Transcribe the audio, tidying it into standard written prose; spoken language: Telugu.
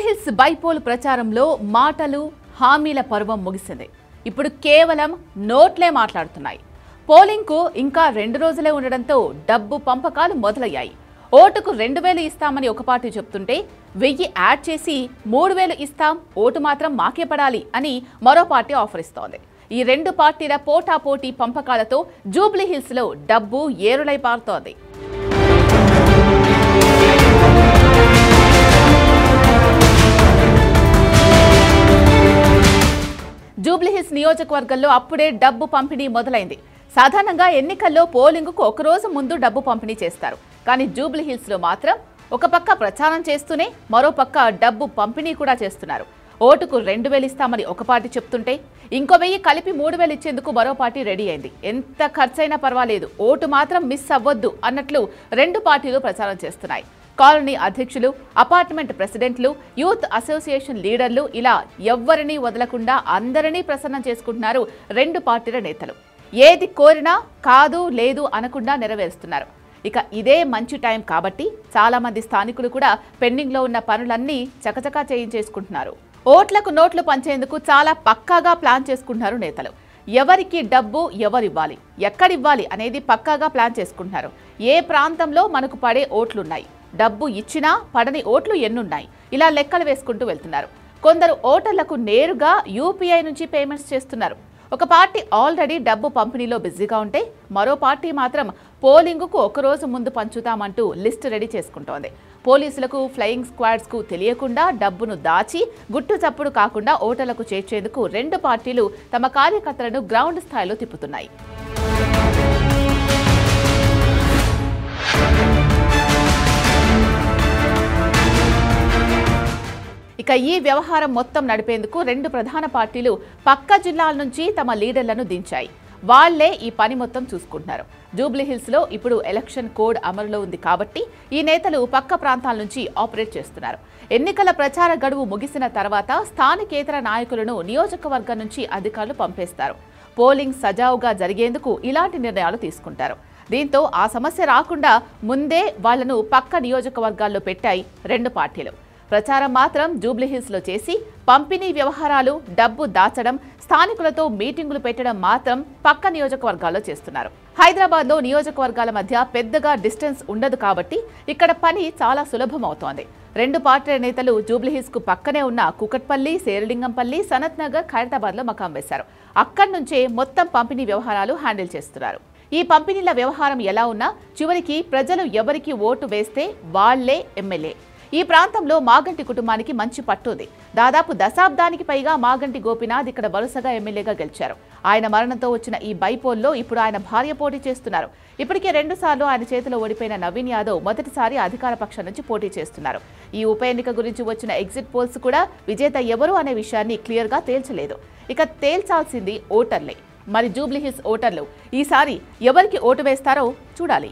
జూబ్లీహిల్స్ బైపోల్ ప్రచారంలో మాటలు హామీల పర్వం ముగిసింది. ఇప్పుడు కేవలం నోట్లే మాట్లాడుతున్నాయి. పోలింగ్కు ఇంకా 2 రోజులే ఉండడంతో డబ్బు పంపకాలు మొదలయ్యాయి. ఓటుకు 2000 ఇస్తామని ఒక పార్టీ చెప్తుంటే 1000 యాడ్ చేసి 3000 ఇస్తాం, ఓటు మాత్రం మాకే పడాలి అని మరో పార్టీ ఆఫర్ ఇస్తోంది. ఈ 2 పార్టీల పోటాపోటీ పంపకాలతో జూబ్లీహిల్స్ లో డబ్బు ఏరులై పారుతోంది. జూబ్లీహిల్స్ నియోజకవర్గంలో అప్పుడే డబ్బు పంపిణీ మొదలైంది. సాధారణంగా ఎన్నికల్లో పోలింగుకు ఒక రోజు ముందు డబ్బు పంపిణీ చేస్తారు. కానీ జూబ్లీహిల్స్ లో మాత్రం ఒక పక్క ప్రచారం చేస్తూనే మరో పక్క డబ్బు పంపిణీ కూడా చేస్తున్నారు. ఓటుకు 2000 ఇస్తామని ఒక పార్టీ చెప్తుంటే ఇంకో 1000 కలిపి 3000 ఇచ్చేందుకు మరో పార్టీ రెడీ అయింది. ఎంత ఖర్చైనా పర్వాలేదు, ఓటు మాత్రం మిస్ అవ్వద్దు అన్నట్లు 2 పార్టీలు ప్రచారం చేస్తున్నాయి. కాలనీ అధ్యక్షులు, అపార్ట్మెంట్ ప్రెసిడెంట్లు, యూత్ అసోసియేషన్ లీడర్లు ఇలా ఎవ్వరినీ వదలకుండా అందరినీ ప్రసన్నం చేసుకుంటున్నారు 2 పార్టీల నేతలు. ఏది కోరినా కాదు లేదు అనకుండా నెరవేరుస్తున్నారు. ఇక ఇదే మంచి టైం కాబట్టి చాలా మంది స్థానికులు కూడా పెండింగ్ లో ఉన్న పనులన్నీ చకచకా చేయించేసుకుంటున్నారు. ఓట్లకు నోట్లు పంచేందుకు చాలా పక్కాగా ప్లాన్ చేసుకుంటున్నారు నేతలు. ఎవరికి డబ్బు ఎవరివ్వాలి, ఎక్కడివ్వాలి అనేది పక్కాగా ప్లాన్ చేసుకుంటున్నారు. ఏ ప్రాంతంలో మనకు పడే ఓట్లున్నాయి, డబ్బు ఇచ్చినా పడని ఓట్లు ఎన్నున్నాయి, ఇలా లెక్కలు వేసుకుంటూ వెళ్తున్నారు. కొందరు ఓటర్లకు నేరుగా యూపీఐ నుంచి పేమెంట్స్ చేస్తున్నారు. ఒక పార్టీ ఆల్రెడీ డబ్బు పంపిణీలో బిజీగా ఉంటే మరో పార్టీ మాత్రం పోలింగుకు ఒక రోజు ముందు పంచుతామంటూ లిస్టు రెడీ చేసుకుంటోంది. పోలీసులకు, ఫ్లయింగ్ స్క్వాడ్స్ కు తెలియకుండా డబ్బును దాచి గుట్టు చప్పుడు కాకుండా ఓటర్లకు చేర్చేందుకు 2 పార్టీలు తమ కార్యకర్తలను గ్రౌండ్ స్థాయిలో తిప్పుతున్నాయి. ఇక ఈ వ్యవహారం మొత్తం నడిపేందుకు 2 ప్రధాన పార్టీలు పక్క జిల్లాల నుంచి తమ లీడర్లను దించాయి. వాళ్లే ఈ పని మొత్తం చూసుకుంటున్నారు. జూబ్లీహిల్స్ లో ఇప్పుడు ఎలక్షన్ కోడ్ అమలులో ఉంది కాబట్టి ఈ నేతలు పక్క ప్రాంతాల నుంచి ఆపరేట్ చేస్తున్నారు. ఎన్నికల ప్రచార గడువు ముగిసిన తర్వాత స్థానికేతర నాయకులను నియోజకవర్గం నుంచి అధికారులు పంపేస్తారు. పోలింగ్ సజావుగా జరిగేందుకు ఇలాంటి నిర్ణయాలు తీసుకుంటారు. దీంతో ఆ సమస్య రాకుండా ముందే వాళ్లను పక్క నియోజకవర్గాల్లో పెట్టాయి 2 పార్టీలు. ప్రచారం మాత్రం జూబ్లీహిల్స్ లో చేసి పంపిణీ వ్యవహారాలు, డబ్బు దాచడం, స్థానికులతో మీటింగులు పెట్టడం మాత్రం పక్క నియోజకవర్గాల్లో చేస్తున్నారు. హైదరాబాద్ లో నియోజకవర్గాల మధ్య పెద్దగా డిస్టెన్స్ ఉండదు కాబట్టి ఇక్కడ పని చాలా సులభం అవుతోంది. 2 పార్టీల నేతలు జూబ్లీహిల్స్ కు పక్కనే ఉన్న కూకట్పల్లి, శేరిలింగంపల్లి, సనత్ నగర్, ఖైరతాబాద్ లో మకాం వేశారు. అక్కడి నుంచే మొత్తం పంపిణీ వ్యవహారాలు హ్యాండిల్ చేస్తున్నారు. ఈ పంపిణీల వ్యవహారం ఎలా ఉన్నా చివరికి ప్రజలు ఎవరికి ఓటు వేస్తే వాళ్లే ఎమ్మెల్యే. ఈ ప్రాంతంలో మాగంటి కుటుంబానికి మంచి పట్టుంది. దాదాపు దశాబ్దానికి పైగా మాగంటి గోపీనాథ్ ఇక్కడ వరుసగా ఎమ్మెల్యేగా గెలిచారు. ఆయన మరణంతో వచ్చిన ఈ బైపోల్లో ఇప్పుడు ఆయన భార్య పోటీ చేస్తున్నారు. ఇప్పటికే 2 సార్లు ఆయన చేతిలో ఓడిపోయిన నవీన్ యాదవ్ మొదటిసారి అధికార పక్షం నుంచి పోటీ చేస్తున్నారు. ఈ ఉప ఎన్నిక గురించి వచ్చిన ఎగ్జిట్ పోల్స్ కూడా విజేత ఎవరు అనే విషయాన్ని క్లియర్ గా తేల్చలేదు. ఇక తేల్చాల్సింది ఓటర్లే. మరి జూబ్లీహిల్స్ ఓటర్లు ఈసారి ఎవరికి ఓటు వేస్తారో చూడాలి.